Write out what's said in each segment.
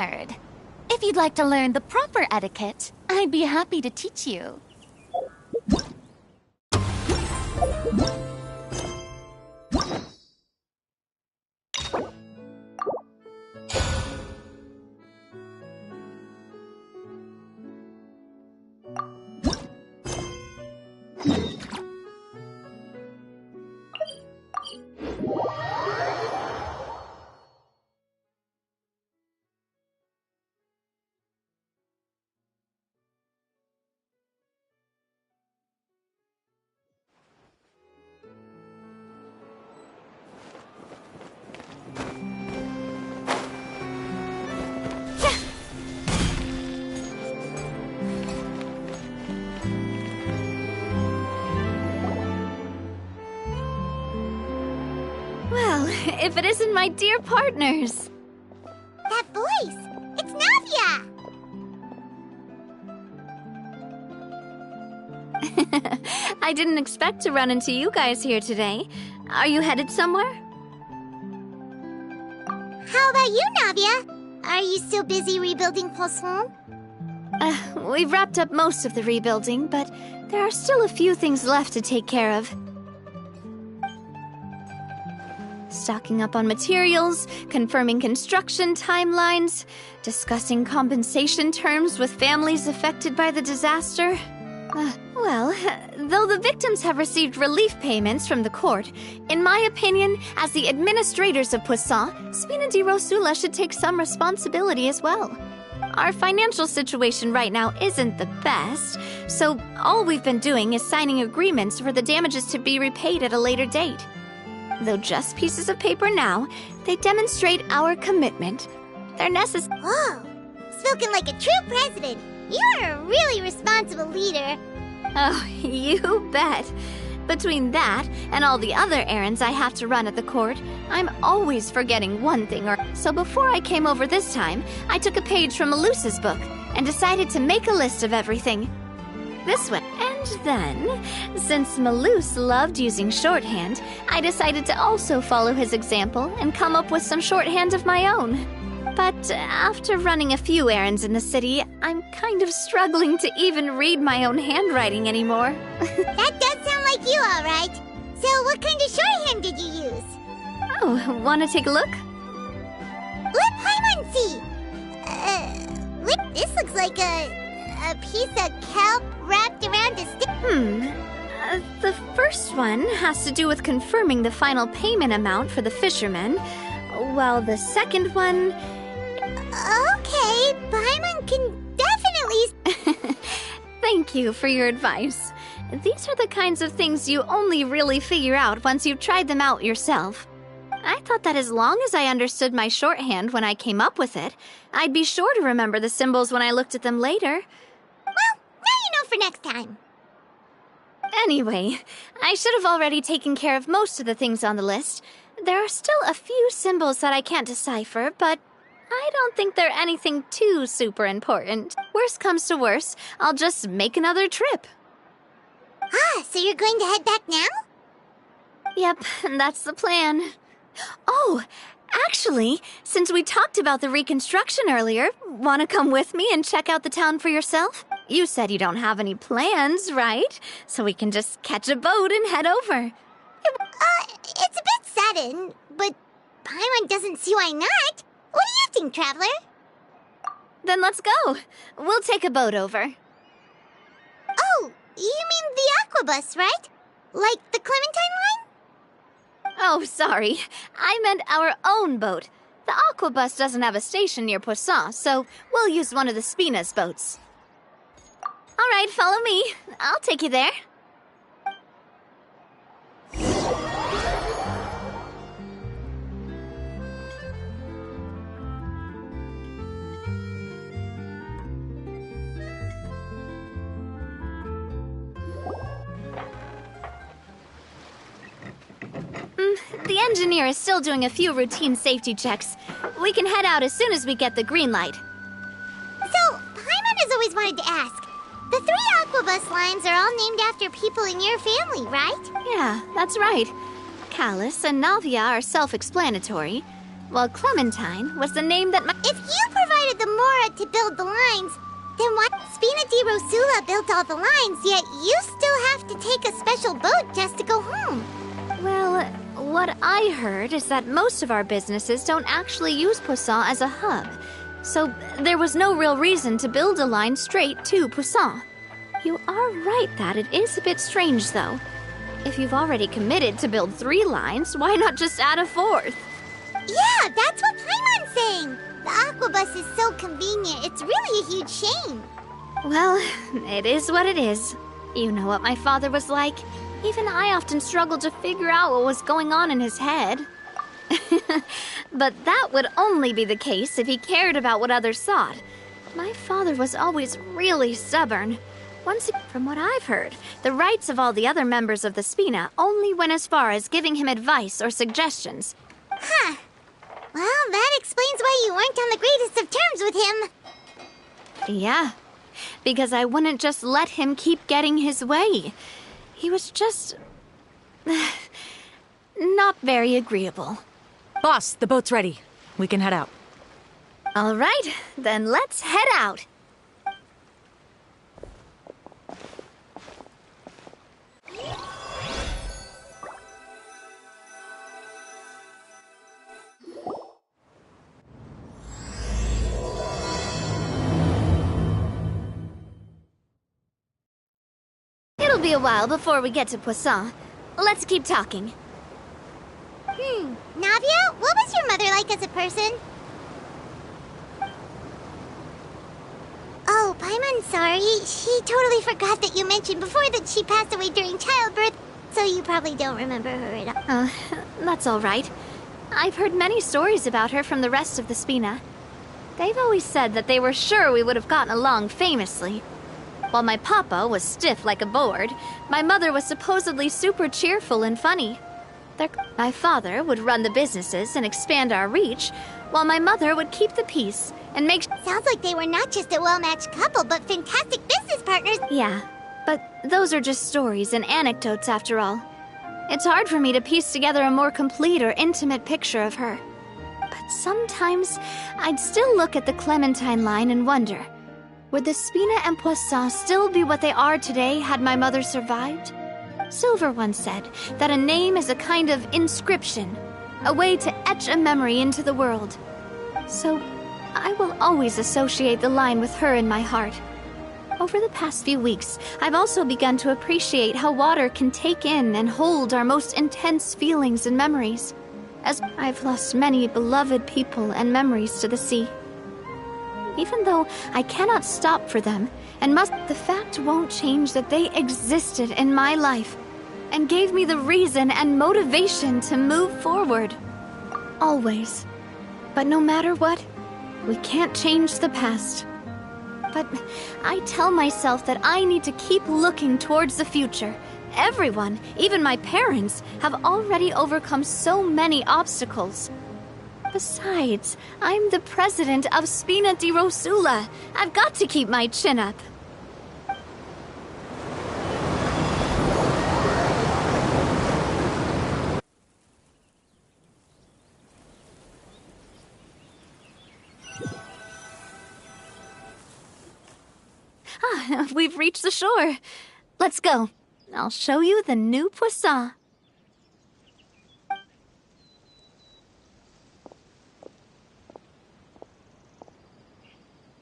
If you'd like to learn the proper etiquette, I'd be happy to teach you. If it isn't my dear partners. That voice! It's Navia! I didn't expect to run into you guys here today. Are you headed somewhere? How about you, Navia? Are you still busy rebuilding Fontaine? We've wrapped up most of the rebuilding, but there are still a few things left to take care of. Stocking up on materials, confirming construction timelines, discussing compensation terms with families affected by the disaster. Well, though the victims have received relief payments from the court, in my opinion, as the administrators of Poisson, Spina di Rosula should take some responsibility as well. Our financial situation right now isn't the best, so all we've been doing is signing agreements for the damages to be repaid at a later date. Though just pieces of paper now, they demonstrate our commitment. They're necessary. Whoa! Spoken like a true president. You're a really responsible leader. Oh, you bet. Between that and all the other errands I have to run at the court, I'm always forgetting one thing or... So before I came over this time, I took a page from Malusa's book and decided to make a list of everything. This way. And then, since Malus loved using shorthand, I decided to also follow his example and come up with some shorthand of my own. But after running a few errands in the city, I'm kind of struggling to even read my own handwriting anymore. That does sound like you, all right. So what kind of shorthand did you use? Oh, want to take a look? Let Paimon see! This looks like a piece of kelp wrapped around a stick. The first one has to do with confirming the final payment amount for the fishermen, while the second one... Okay, Paimon can definitely... Thank you for your advice. These are the kinds of things you only really figure out once you've tried them out yourself. I thought that as long as I understood my shorthand when I came up with it, I'd be sure to remember the symbols when I looked at them later. Well, now you know for next time. Anyway, I should have already taken care of most of the things on the list. There are still a few symbols that I can't decipher, but I don't think they're anything too super important. Worst comes to worst, I'll just make another trip. Ah, so you're going to head back now? Yep, that's the plan. Oh, actually, since we talked about the reconstruction earlier, want to come with me and check out the town for yourself? You said you don't have any plans, right? So we can just catch a boat and head over. It's a bit sudden, but Paimon doesn't see why not. What do you think, Traveler? Then let's go. We'll take a boat over. Oh, you mean the aquabus, right? Like the Clementine line? Oh, sorry. I meant our own boat. The aquabus doesn't have a station near Poisson, so we'll use one of the Spina's boats. All right, follow me. I'll take you there. The engineer is still doing a few routine safety checks. We can head out as soon as we get the green light. So, Paimon has always wanted to ask. The 3 aquabus lines are all named after people in your family, right? Yeah, that's right. Callus and Navia are self-explanatory, while Clementine was the name that If you provided Then why Spina di Rosula built all the lines, yet you still have to take a special boat just to go home? Well, what I heard is that most of our businesses don't actually use Poisson as a hub. So there was no real reason to build a line straight to Poisson. You are right that it is a bit strange, though. If you've already committed to build 3 lines, why not just add a 4th? Yeah, that's what Paimon's saying. The aquabus is so convenient, it's really a huge shame. Well, it is what it is. You know what my father was like. Even I often struggled to figure out what was going on in his head. But that would only be the case if he cared about what others thought. My father was always really stubborn. From what I've heard, the rights of all the other members of the Spina only went as far as giving him advice or suggestions. Huh. Well, that explains why you weren't on the greatest of terms with him. Yeah, because I wouldn't just let him keep getting his way. He was just... not very agreeable. Boss, the boat's ready. We can head out. All right, then let's head out. It'll be a while before we get to Poisson. Let's keep talking. Navia, what was your mother like as a person? Oh, Paimon's sorry. She totally forgot that you mentioned before that she passed away during childbirth, so you probably don't remember her at all. That's all right. I've heard many stories about her from the rest of the Spina. They've always said that they were sure we would have gotten along famously. While my papa was stiff like a board, my mother was supposedly super cheerful and funny. My father would run the businesses and expand our reach, while my mother would keep the peace and make... Sounds like they were not just a well-matched couple, but fantastic business partners. Yeah, but those are just stories and anecdotes after all. It's hard for me to piece together a more complete or intimate picture of her. But sometimes I'd still look at the Clementine line and wonder, would the Spina and Poisson still be what they are today had my mother survived? Silver once said that a name is a kind of inscription, a way to etch a memory into the world. So, I will always associate the line with her in my heart. Over the past few weeks, I've also begun to appreciate how water can take in and hold our most intense feelings and memories, as I've lost many beloved people and memories to the sea. Even though I cannot stop for them, the fact won't change that they existed in my life and gave me the reason and motivation to move forward. Always. But no matter what, we can't change the past. But I tell myself that I need to keep looking towards the future. Everyone, even my parents, have already overcome so many obstacles. Besides, I'm the president of Spina di Rosula. I've got to keep my chin up. We've reached the shore. Let's go. I'll show you the new Poisson.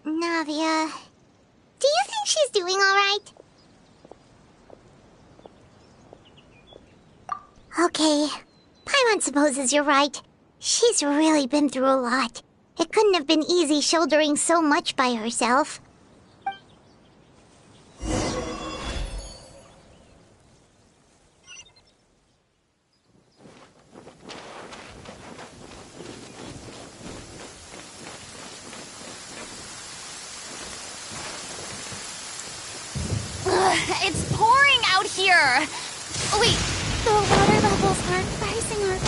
Navia, do you think she's doing all right? Okay, Paimon supposes you're right. She's really been through a lot. It couldn't have been easy shouldering so much by herself. It's pouring out here! Wait, The water bubbles aren't rising or...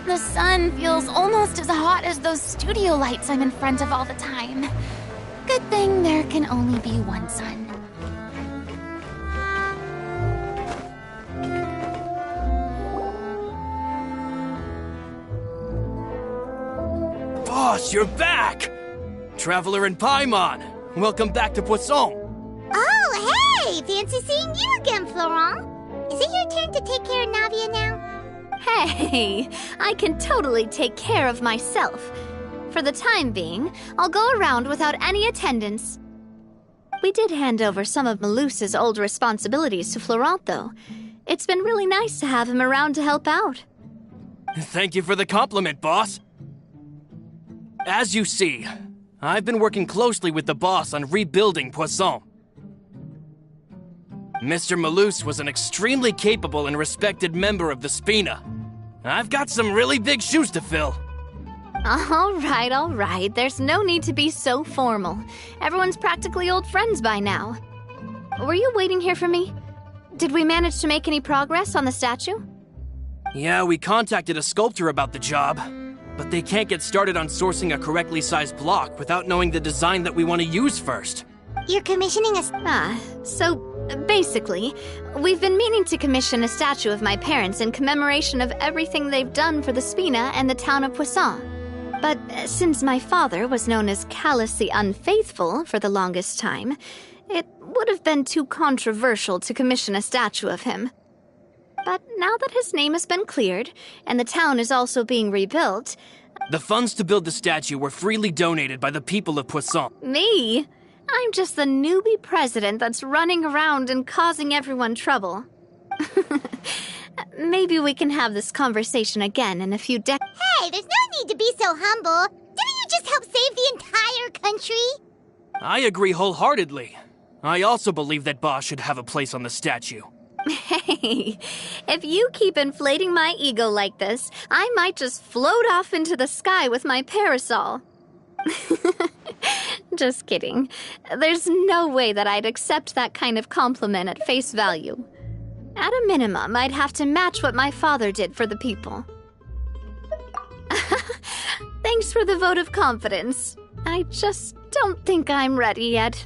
the sun sun feels almost as hot as those studio lights I'm in front of all the time. Good thing there can only be one sun. Boss, you're back! Traveler and Paimon, welcome back to Poisson. Oh, hey! Fancy seeing you again, Florent. Is it your turn to take care of Navia now? Hey, I can totally take care of myself. For the time being, I'll go around without any attendance. We did hand over some of Malus's old responsibilities to Florent, though. It's been really nice to have him around to help out. Thank you for the compliment, boss. As you see, I've been working closely with the boss on rebuilding Poisson. Mr. Malus was an extremely capable and respected member of the Spina. I've got some really big shoes to fill. All right. There's no need to be so formal. Everyone's practically old friends by now. Were you waiting here for me? Did we manage to make any progress on the statue? Yeah, we contacted a sculptor about the job, but they can't get started on sourcing a correctly sized block without knowing the design that we want to use first. You're commissioning a... So basically, we've been meaning to commission a statue of my parents in commemoration of everything they've done for the Spina and the town of Poisson. But since my father was known as Callus the Unfaithful for the longest time, it would have been too controversial to commission a statue of him. But now that his name has been cleared, and the town is also being rebuilt... The funds to build the statue were freely donated by the people of Poisson. Me? I'm just the newbie president that's running around and causing everyone trouble. Maybe we can have this conversation again in a few decades. Hey, there's no need to be so humble. Didn't you just help save the entire country? I agree wholeheartedly. I also believe that boss should have a place on the statue. Hey, if you keep inflating my ego like this, I might just float off into the sky with my parasol. Just kidding. There's no way that I'd accept that kind of compliment at face value. At a minimum, I'd have to match what my father did for the people. Thanks for the vote of confidence. I just don't think I'm ready yet.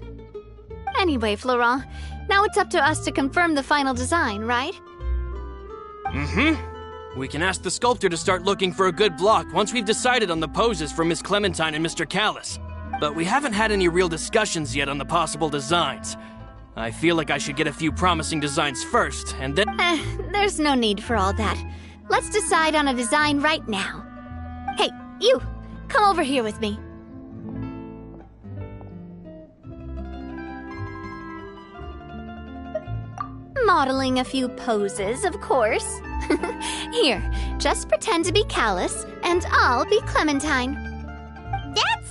Anyway, Florent, now it's up to us to confirm the final design, right? We can ask the sculptor to start looking for a good block once we've decided on the poses for Miss Clementine and Mr. Callus. But we haven't had any real discussions yet on the possible designs. I feel like I should get a few promising designs first, and then... There's no need for all that. Let's decide on a design right now. Hey, you! Come over here with me. Modeling a few poses, of course. Here, just pretend to be Callus, and I'll be Clementine. That's...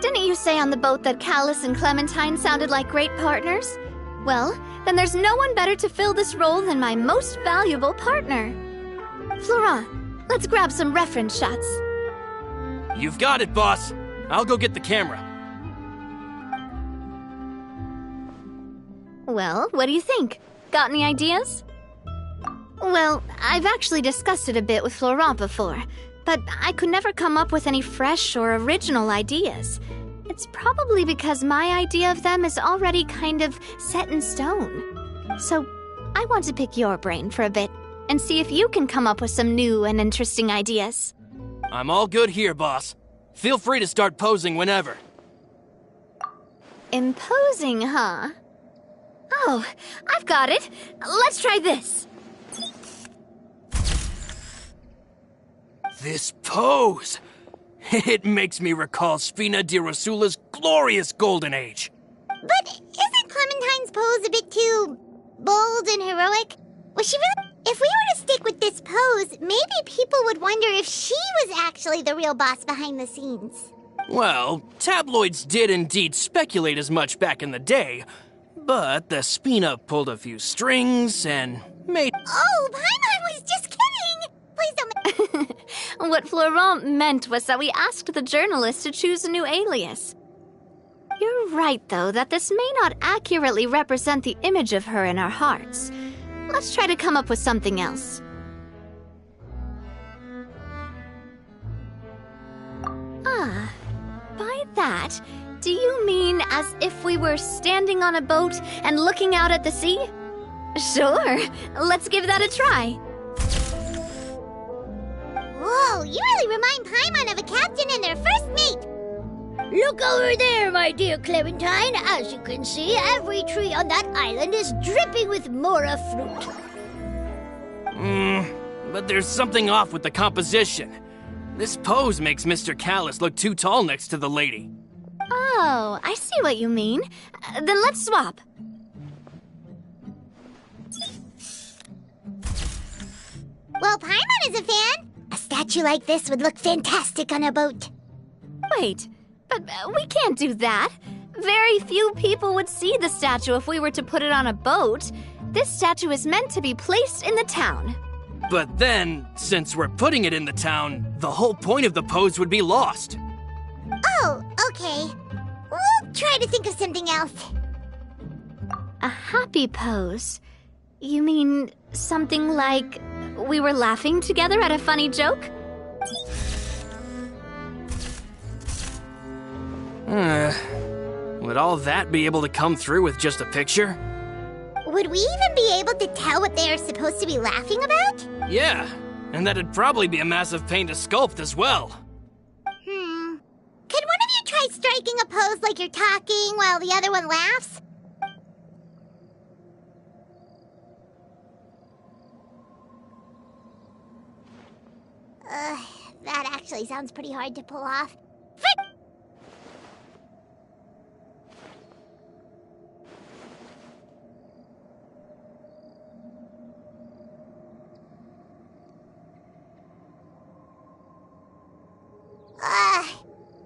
Didn't you say on the boat that Callus and Clementine sounded like great partners? Well, then there's no one better to fill this role than my most valuable partner. Florent, let's grab some reference shots. You've got it, boss. I'll go get the camera. Well, what do you think? Got any ideas? Well, I've actually discussed it a bit with Florent before, but I could never come up with any fresh or original ideas. It's probably because my idea of them is already kind of set in stone. So, I want to pick your brain for a bit and see if you can come up with some new and interesting ideas. I'm all good here, boss. Feel free to start posing whenever. Imposing, huh? Oh, I've got it. Let's try this. This pose! It makes me recall Spina di Rosula's glorious golden age. But isn't Clementine's pose a bit too bold and heroic? Was she really... If we were to stick with this pose, maybe people would wonder if she was actually the real boss behind the scenes. Well, tabloids did indeed speculate as much back in the day, but the Spina pulled a few strings and made... Oh, Paimon was just kidding! Please don't... What Florent meant was that we asked the journalist to choose a new alias. You're right, though, that this may not accurately represent the image of her in our hearts. Let's try to come up with something else. that, do you mean as if we were standing on a boat and looking out at the sea? Sure, let's give that a try. Whoa, you really remind Paimon of a captain and their first mate. Look over there, my dear Clementine. As you can see, every tree on that island is dripping with mora fruit. But there's something off with the composition. This pose makes Mr. Callis look too tall next to the lady. Oh, I see what you mean. Then let's swap. Well, Paimon is a fan. A statue like this would look fantastic on a boat. Wait, but we can't do that. Very few people would see the statue if we were to put it on a boat. This statue is meant to be placed in the town. But then, since we're putting it in the town, the whole point of the pose would be lost. Oh, okay. We'll try to think of something else. A happy pose? You mean something like we were laughing together at a funny joke? Would all that be able to come through with just a picture? Would we even be able to tell what they are supposed to be laughing about? Yeah, and that'd probably be a massive pain to sculpt as well. Could one of you try striking a pose like you're talking while the other one laughs? That actually sounds pretty hard to pull off.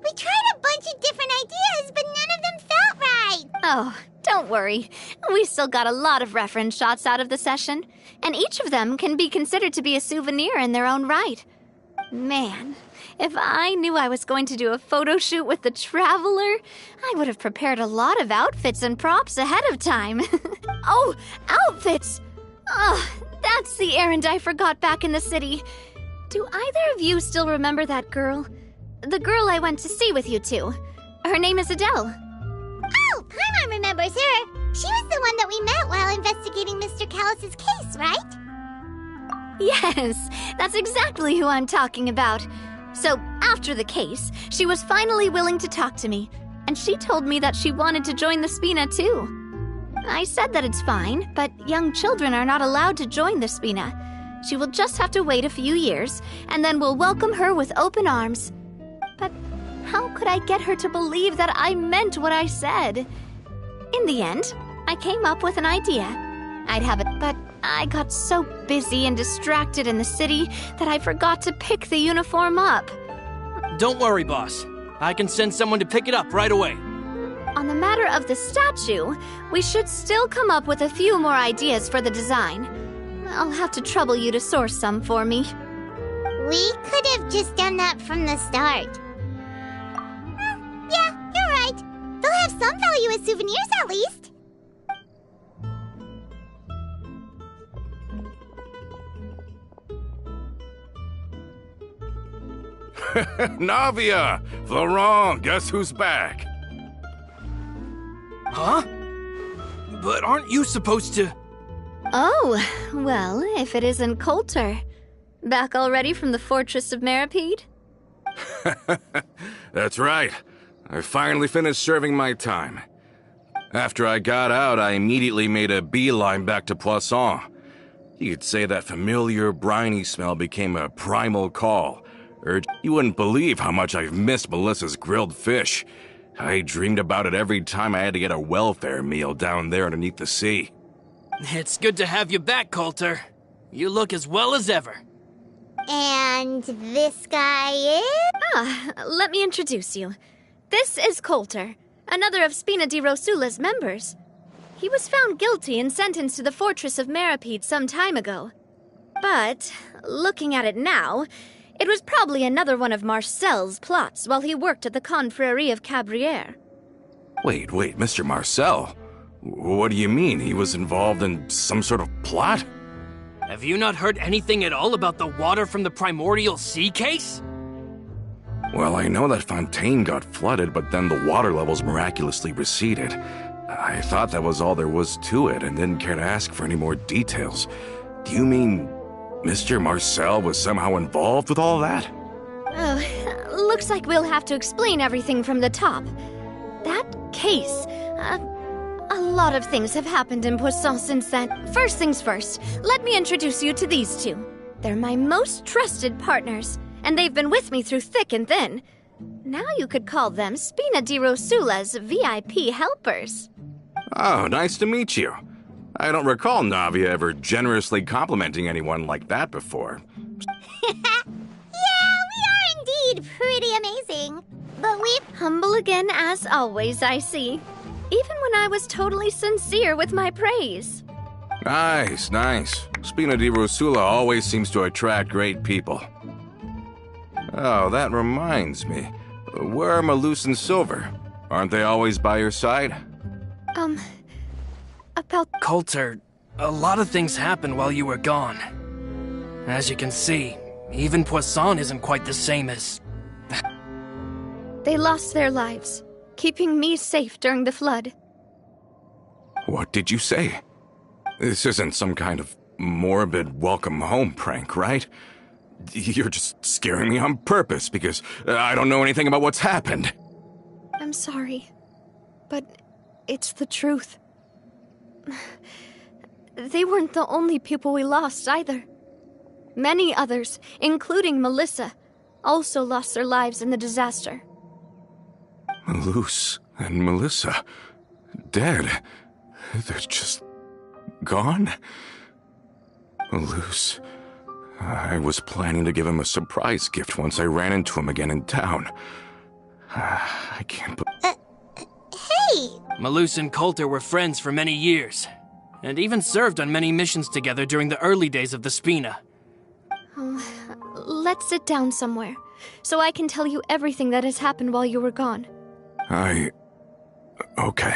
We tried a bunch of different ideas, but none of them felt right. Oh, don't worry. We still got a lot of reference shots out of the session, and each of them can be considered to be a souvenir in their own right. Man, if I knew I was going to do a photo shoot with the Traveler, I would have prepared a lot of outfits and props ahead of time. Oh, outfits! Oh, that's the errand I forgot back in the city. Do either of you still remember that girl? The girl I went to see with you two. Her name is Adele. Oh, Paimon remembers her. She was the one that we met while investigating Mr. Callis's case, right? Yes, that's exactly who I'm talking about. So, after the case, she was finally willing to talk to me, and she told me that she wanted to join the Spina too. I said that it's fine, but young children are not allowed to join the Spina. She will just have to wait a few years, and then we'll welcome her with open arms. But how could I get her to believe that I meant what I said? In the end, I came up with an idea. I'd have it, but I got so busy and distracted in the city that I forgot to pick the uniform up. Don't worry, boss. I can send someone to pick it up right away. On the matter of the statue, we should still come up with a few more ideas for the design. I'll have to trouble you to source some for me. We could have just done that from the start. Yeah, you're right. They'll have some value as souvenirs at least. Navia! Florent, guess who's back? Huh? But aren't you supposed to... Oh, well, if it isn't Coulter. Back already from the fortress of Meripede? That's right. I finally finished serving my time. After I got out, I immediately made a beeline back to Poisson. You could say that familiar, briny smell became a primal call. You wouldn't believe how much I've missed Melissa's grilled fish. I dreamed about it every time I had to get a welfare meal down there underneath the sea. It's good to have you back, Coulter. You look as well as ever. And this guy is? Let me introduce you. This is Coulter, another of Spina di Rosula's members. He was found guilty and sentenced to the fortress of Meripede some time ago. But, looking at it now, it was probably another one of Marcel's plots while he worked at the Confrérie of Cabrières. Wait, Mr. Marcel? What do you mean? He was involved in some sort of plot? Have you not heard anything at all about the water from the primordial sea case? Well, I know that Fontaine got flooded, but then the water levels miraculously receded. I thought that was all there was to it and didn't care to ask for any more details. Do you mean Mr. Marcel was somehow involved with all that? Oh, looks like we'll have to explain everything from the top. That case, a lot of things have happened in Poisson since then. First things first, let me introduce you to these two. They're my most trusted partners, and they've been with me through thick and thin. Now you could call them Spina di Rosula's VIP helpers. Oh, nice to meet you. I don't recall Navia ever generously complimenting anyone like that before. Yeah, we are indeed pretty amazing. But we've... Humble again as always, I see. Even when I was totally sincere with my praise. Nice, nice. Spina di Rosula always seems to attract great people. Oh, that reminds me. Where are Malus and Silver? Aren't they always by your side? About... Coulter, a lot of things happened while you were gone. As you can see, even Poisson isn't quite the same as... They lost their lives, keeping me safe during the flood. What did you say? This isn't some kind of morbid welcome home prank, right? You're just scaring me on purpose because I don't know anything about what's happened. I'm sorry, but it's the truth. They weren't the only people we lost either. Many others, including Melissa, also lost their lives in the disaster. Malus and Melissa, dead. They're just gone? Malus, I was planning to give him a surprise gift once I ran into him again in town. I can't Hey! Malus and Coulter were friends for many years, and even served on many missions together during the early days of the Spina. Let's sit down somewhere, so I can tell you everything that has happened while you were gone. Okay.